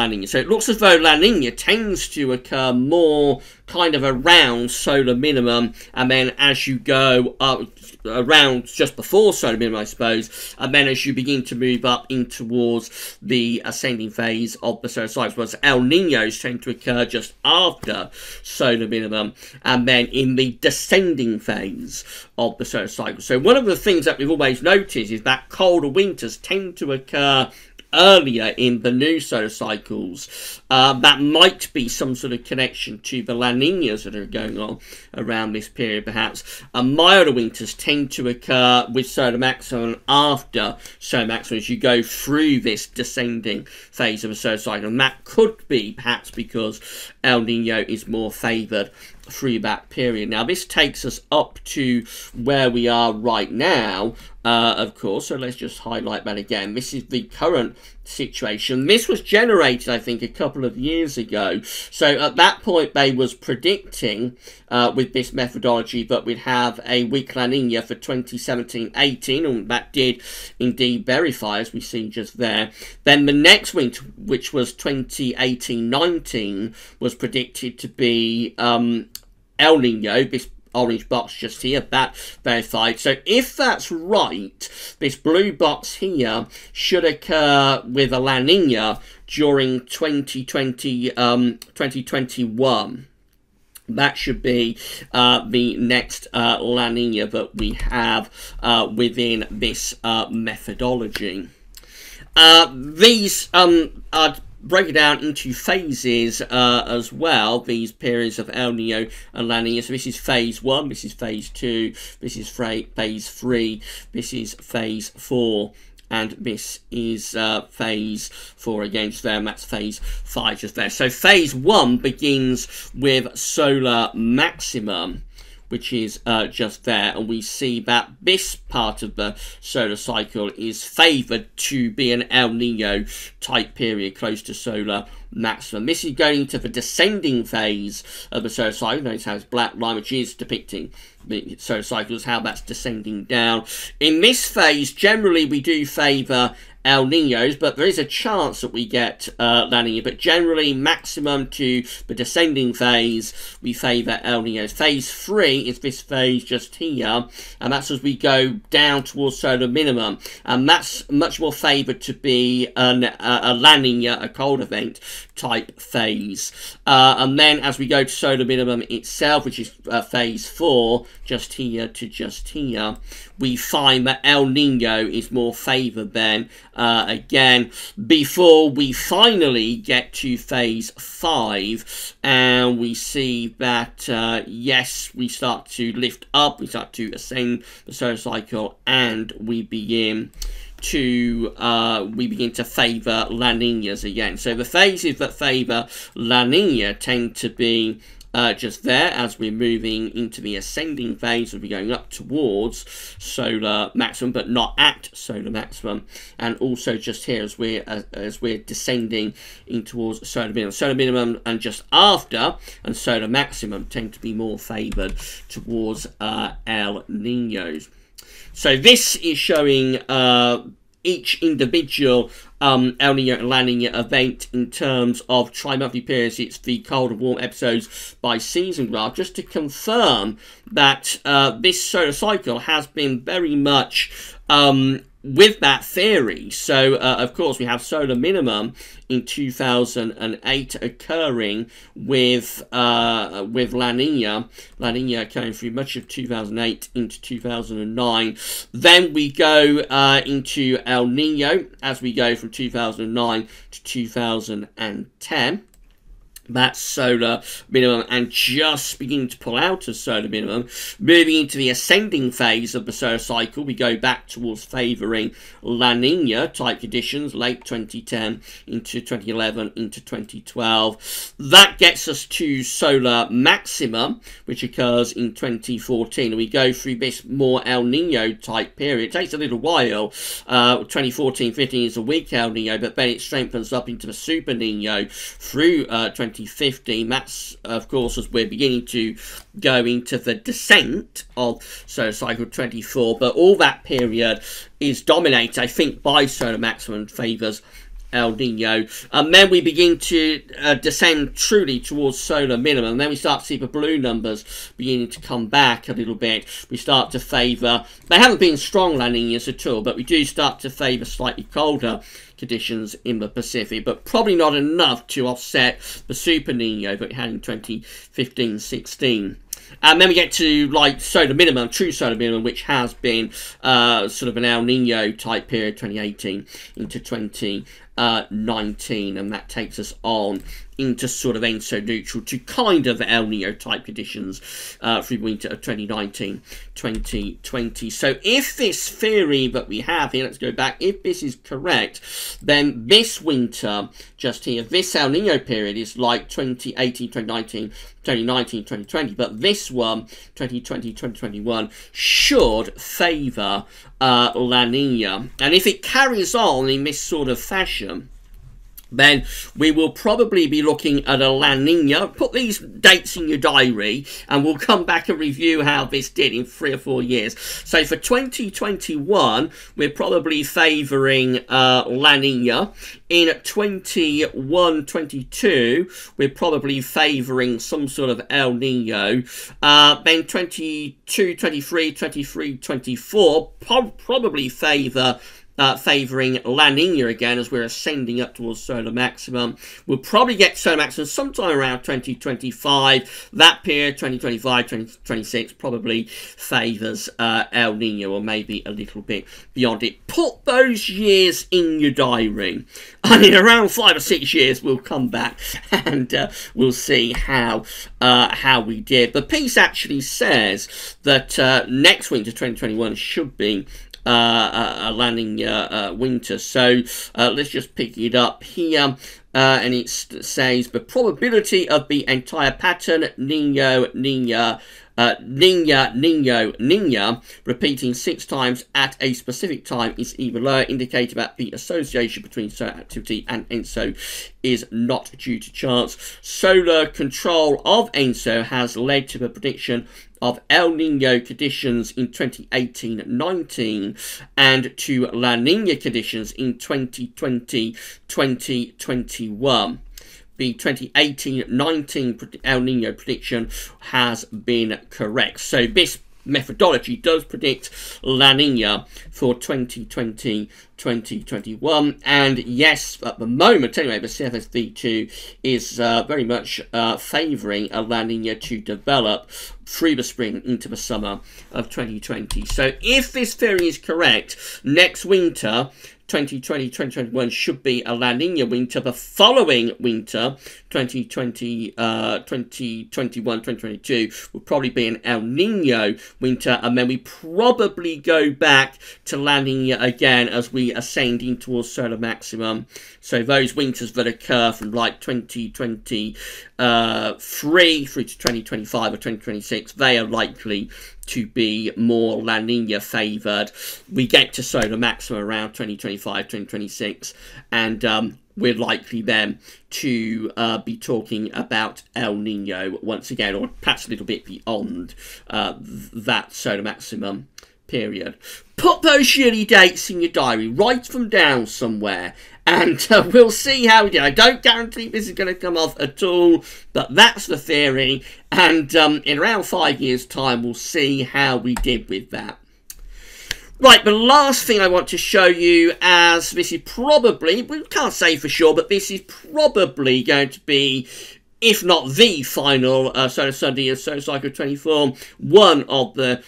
Nina. So it looks as though La Nina tends to occur more kind of around solar minimum, and then as you go up around just before solar minimum, I suppose, and then as you begin to move up in towards the ascending phase of the solar cycle, whereas El Ninos tend to occur just after solar minimum, and then in the descending phase of the solar cycle. So one of the things that we've always noticed is that colder winters tend to occur earlier in the new solar cycles. That might be some sort of connection to the La Ninas that are going on around this period, perhaps. Milder winters tend to occur with solar maximum after solar maximum as you go through this descending phase of a solar cycle, and that could be perhaps because El Nino is more favoured through that period. Now this takes us up to where we are right now, of course, so let's just highlight that again. This is the current situation. This was generated, I think, a couple of years ago. So at that point they was predicting with this methodology that we'd have a weak La Nina for 2017-18, and that did indeed verify, as we see just there. Then the next winter, which was 2018-19, was predicted to be El Nino, this orange box just here, that verified. So if that's right, this blue box here should occur with a La Nina during 2021. That should be the next La Nina that we have within this methodology. These are break it down into phases as well, these periods of El Nino and La Nina. So this is phase 1, this is phase 2, this is phase 3, this is phase 4, and this is phase 4 again just there, and that's phase 5 just there. So phase 1 begins with solar maximum, which is just there, and we see that this part of the solar cycle is favoured to be an El Nino type period close to solar maximum. This is going into the descending phase of the solar cycle. Notice how this black line, which is depicting the solar cycles, how that's descending down. In this phase, generally we do favour El Ninos, but there is a chance that we get La Nina, but generally maximum to the descending phase we favour El Ninos. Phase 3 is this phase just here, and that's as we go down towards solar minimum, and that's much more favoured to be a La Nina, a cold event type phase. And then as we go to solar minimum itself, which is phase 4, just here to just here, we find that El Nino is more favoured then again before we finally get to phase 5, and we see that yes, we start to lift up, we start to ascend the solar cycle, and we begin to favour La Niñas again. So the phases that favour La Niña tend to be just there as we're moving into the ascending phase, as we're going up towards solar maximum, but not at solar maximum, and also just here as we're descending in towards solar minimum. Solar minimum and just after and solar maximum tend to be more favoured towards El Niños. So this is showing each individual El Niño and La Niña event in terms of tri-monthly periods. It's the cold and warm episodes by season graph, just to confirm that this solar cycle has been very much with that theory. So of course we have solar minimum in 2008 occurring with La Niña occurring through much of 2008 into 2009. Then we go into El Niño as we go from 2009 to 2010. That's solar minimum, and just beginning to pull out of solar minimum, moving into the ascending phase of the solar cycle. We go back towards favouring La Niña type conditions, late 2010 into 2011 into 2012. That gets us to solar maximum, which occurs in 2014. We go through this more El Niño type period. It takes a little while. 2014-15 is a weak El Niño, but then it strengthens up into the Super Niño through 2015. That's, of course, as we're beginning to go into the descent of solar cycle 24, but all that period is dominated, I think, by solar maximum, favours El Niño, and then we begin to descend truly towards solar minimum, and then we start to see the blue numbers beginning to come back a little bit. We start to favour, they haven't been strong La Niñas at all, but we do start to favour slightly colder conditions in the Pacific, but probably not enough to offset the Super Niño that we had in 2015-16. And then we get to like solar minimum, true solar minimum, which has been sort of an El Niño type period, 2018 into 2019, and that takes us on into sort of ENSO neutral to kind of El Niño type conditions through winter of 2019-2020. So if this theory that we have here, let's go back, if this is correct, then this winter just here, this El Niño period is like 2018, 2019, 2020, but this one, 2020, 2021, should favour La Niña. And if it carries on in this sort of fashion, then we will probably be looking at a La Niña. Put these dates in your diary and we'll come back and review how this did in 3 or 4 years. So for 2021, we're probably favouring La Niña. In 21-22, we're probably favouring some sort of El Niño. Then 22-23, 23-24, probably favouring La Niña again as we're ascending up towards solar maximum. We'll probably get solar maximum sometime around 2025. That period, 2025, 2026, probably favours El Niño, or maybe a little bit beyond it. Put those years in your diary. And in around 5 or 6 years, we'll come back and we'll see how we did. The piece actually says that next winter, 2021, should be a La Niña winter. So let's just pick it up here. And it says the probability of the entire pattern Niño, Niña, Niña, Niño, Niña repeating 6 times at a specific time is even lower, indicating that the association between solar activity and ENSO is not due to chance. Solar control of ENSO has led to the prediction of El Niño conditions in 2018-19 and to La Niña conditions in 2020-2021. The 2018-19 El Niño prediction has been correct. So this methodology does predict La Niña for 2020-2021, and yes, at the moment anyway, the CFSV2 is very much favouring a La Niña to develop through the spring into the summer of 2020. So if this theory is correct, next winter, 2020-2021 should be a La Nina winter. The following winter, 2021-2022, will probably be an El Nino winter, and then we probably go back to La Nina again as we ascend in towards solar maximum. So those winters that occur from like 2023 through to 2025 or 2026, they are likely to be more La Nina favoured. We get to solar maximum around 2025, 2026, and we're likely then to be talking about El Nino once again, or perhaps a little bit beyond that solar maximum period. Put those yearly dates in your diary, write them down somewhere, and we'll see how we do. I don't guarantee this is going to come off at all, but that's the theory, and in around 5 years' time, we'll see how we did with that. Right, the last thing I want to show you, as this is probably, we can't say for sure, but this is probably going to be, if not the final Solar Sunday of Solar Cycle 24, one of the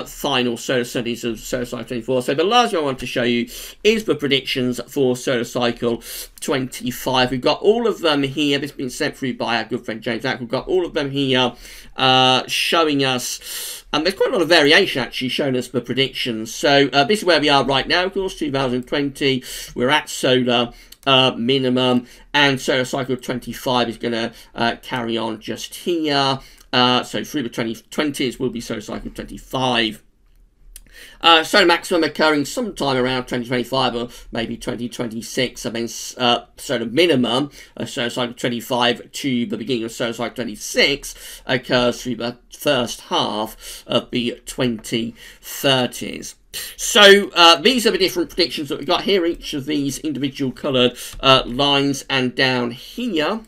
final Solar Sundays of Solar Cycle 24. So the last thing I want to show you is the predictions for Solar Cycle 25. We've got all of them here. This has been sent through by our good friend James Ack. We've got all of them here showing us, and there's quite a lot of variation actually showing us the predictions. So this is where we are right now, of course, 2020. We're at solar minimum, and Solar Cycle 25 is going to carry on just here. So through the 2020s will be Solar Cycle 25. Solar maximum occurring sometime around 2025 or maybe 2026, and then solar minimum, Solar Cycle 25 to the beginning of Solar Cycle 26 occurs through the first half of the 2030s. So these are the different predictions that we've got here, each of these individual coloured lines, and down here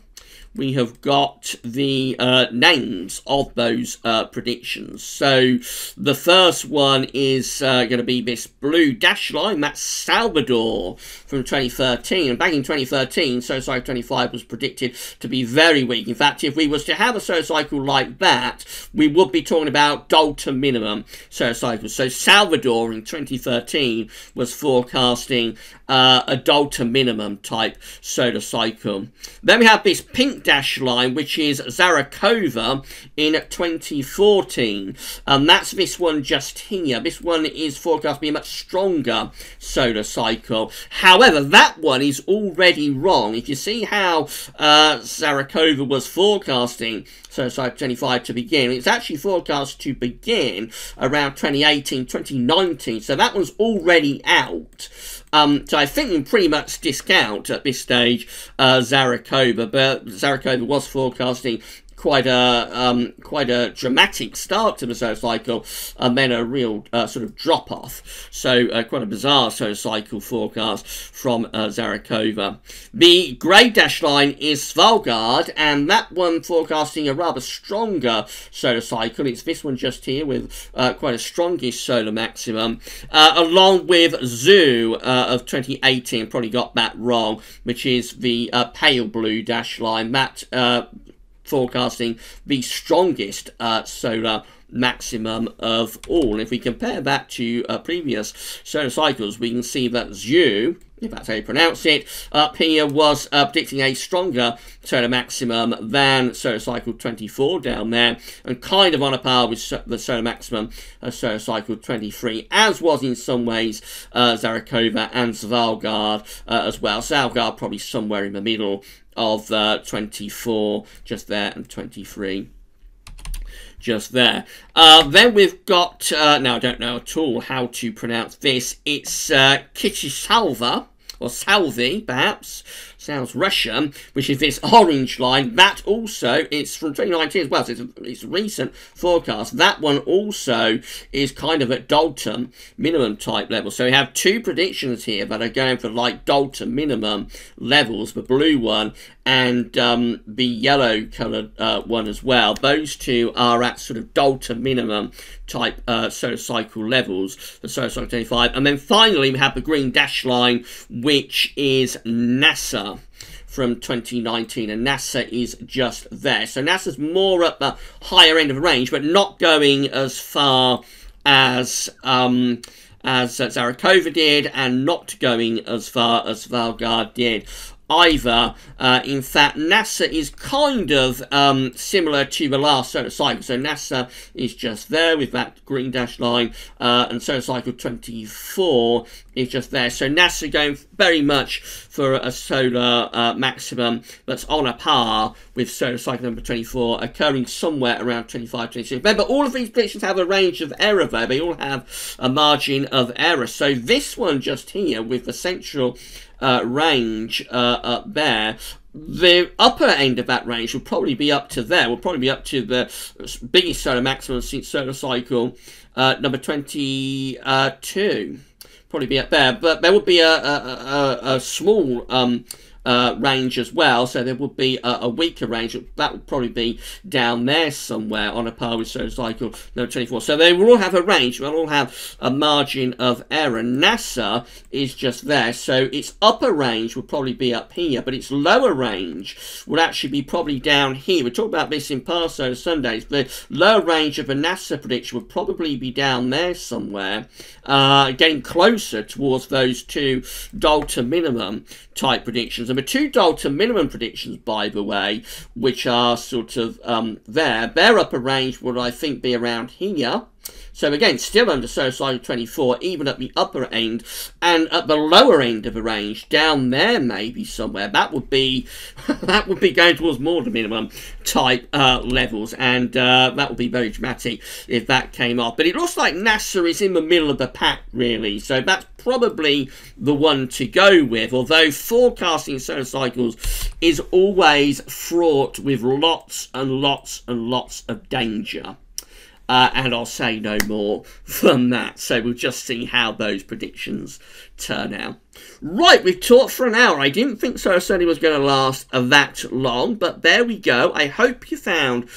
we have got the names of those predictions. So the first one is going to be this blue dash line. That's Salvador from 2013. And back in 2013, Solar Cycle 25 was predicted to be very weak. In fact, if we was to have a solar cycle like that, we would be talking about Delta minimum solar cycles. So Salvador in 2013 was forecasting a Delta minimum type solar cycle. Then we have this pink dash line, which is Zarakova in 2014, and that's this one just here. This one is forecast to be a much stronger solar cycle. However, that one is already wrong. If you see how Zarakova was forecasting Solar Cycle 25 to begin, it's actually forecast to begin around 2018, 2019, so that one's already out. So I think we can pretty much discount at this stage Zarakova, but Zarakova was forecasting quite a dramatic start to the solar cycle, and then a real sort of drop off. So quite a bizarre solar cycle forecast from Zarakova. The grey dash line is Svalbard, and that one forecasting a rather stronger solar cycle. It's this one just here with quite a strongish solar maximum, along with Zoo of 2018. Probably got that wrong, which is the pale blue dash line. That forecasting the strongest solar maximum of all. And if we compare that to previous solar cycles, we can see that Zhu, if that's how you pronounce it, up here was predicting a stronger solar maximum than Solar Cycle 24 down there, and kind of on a par with the solar maximum of Solar Cycle 23, as was in some ways Zarakova and Svalbard as well. Svalbard probably somewhere in the middle of 24 just there, and 23 just there. Then we've got, now I don't know at all how to pronounce this, it's Kishisalva, or Salvi, perhaps, sounds Russian, which is this orange line. That also, it's from 2019 as well, so it's a recent forecast. That one also is kind of at Dalton minimum type level. So we have two predictions here that are going for like Dalton minimum levels, the blue one and the yellow coloured one as well. Those two are at sort of Dalton minimum type solar cycle levels for Solar Cycle 25. And then finally we have the green dash line, which is NASA from 2019, and NASA is just there. So NASA's more at the higher end of the range, but not going as far as Zarakova did, and not going as far as Valgard did either. In fact, NASA is kind of similar to the last solar cycle. So NASA is just there with that green dashed line, and solar cycle 24 is just there. So NASA going very much for a solar maximum that's on a par with solar cycle number 24, occurring somewhere around 25, 26. Remember, all of these predictions have a range of error, though. They all have a margin of error. So this one just here with the central range up there, the upper end of that range will probably be up to there. Will probably be up to the biggest solar maximum since solar cycle number 22. Probably be up there, but there would be a small range as well, so there would be a weaker range. That would probably be down there somewhere on a par with solar cycle number 24. So they will all have a range, they'll all have a margin of error. NASA is just there, so its upper range would probably be up here, but its lower range would actually be probably down here. We talked about this in past solar Sundays. The lower range of a NASA prediction would probably be down there somewhere, getting closer towards those two Dalton minimum type predictions. And the two Dalton minimum predictions, by the way, which are sort of their upper range would, I think, be around here. So again, still under solar cycle 24, even at the upper end, and at the lower end of the range, down there maybe somewhere. That would be going towards more than minimum type levels, and that would be very dramatic if that came off. But it looks like NASA is in the middle of the pack, really. So that's probably the one to go with, although forecasting solar cycles is always fraught with lots and lots and lots of danger. And I'll say no more from that. So we'll just see how those predictions turn out. Right, we've talked for an hour. I didn't think Solar Sunday was going to last that long, but there we go. I hope you found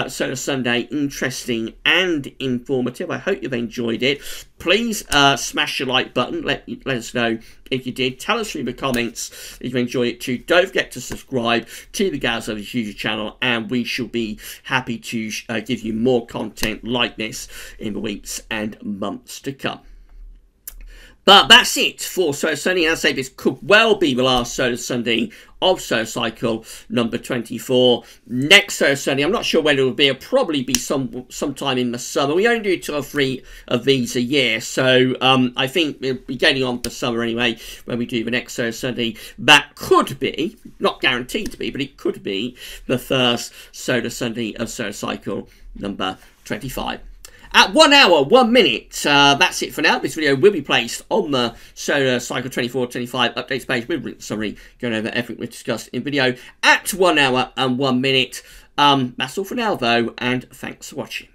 Solar Sunday interesting and informative. I hope you've enjoyed it. Please smash your like button. Let us know if you did. Tell us through the comments if you enjoyed it too. Don't forget to subscribe to the Gaz Over YouTube channel, and we shall be happy to give you more content like this in the weeks and months to come. But that's it for Solar Sunday. As I say, this could well be the last Solar Sunday of solar cycle number 24. Next Solar Sunday, I'm not sure when it will be. It'll probably be sometime in the summer. We only do 2 or 3 of these a year, so I think we'll be getting on for summer anyway when we do the next Solar Sunday. That could be, not guaranteed to be, but it could be the first Solar Sunday of solar cycle number 25. At 1 hour, 1 minute, that's it for now. This video will be placed on the Solar Cycle 24-25 updates page with written summary, going over everything we've discussed in video at 1 hour and 1 minute. That's all for now, though, and thanks for watching.